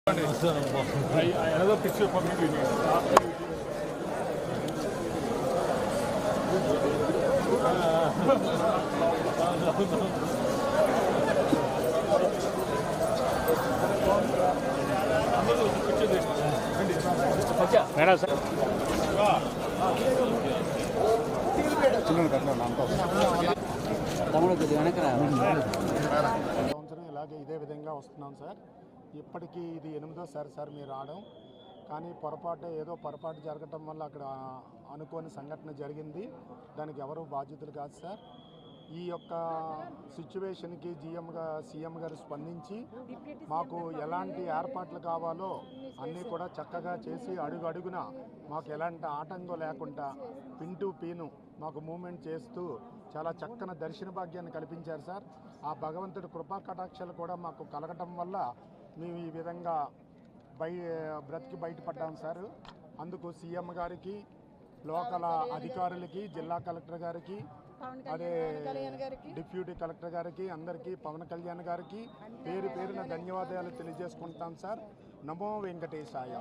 Another picture for me. Madam sir సంవత్సరం ఇలాగే ఇదే విధంగా వస్తున్నాం సార్. ఇప్పటికీ ఇది 8వ సార్ మీరు రావడం. కానీ పొరపాటు జరగటం వల్ల అక్కడ అనుకోని సంఘటన జరిగింది. దానికి ఎవరు బాధ్యతలు కాదు సార్. ఈ యొక్క సిచ్యువేషన్కి సీఎం గారు స్పందించి మాకు ఎలాంటి ఏర్పాట్లు కావాలో అన్నీ కూడా చక్కగా చేసి అడుగున మాకు ఎలాంటి ఆటంకం లేకుండా పిన్ టు పిన్ మాకు మూమెంట్ చేస్తూ చాలా చక్కని దర్శన భాగ్యాన్ని కల్పించారు సార్. ఆ భగవంతుడి కృపా కటాక్షాలు కూడా మాకు కలగటం వల్ల మేము ఈ విధంగా బ్రతికి బయటపడ్డాం సార్. అందుకు సీఎం గారికి, లోకల్ అధికారులకి, జిల్లా కలెక్టర్ గారికి, అదే డిప్యూటీ కలెక్టర్ గారికి, అందరికీ, పవన్ కళ్యాణ్ గారికి పేరున ధన్యవాదాలు తెలియజేసుకుంటాం సార్. నమో వెంకటేశాయ.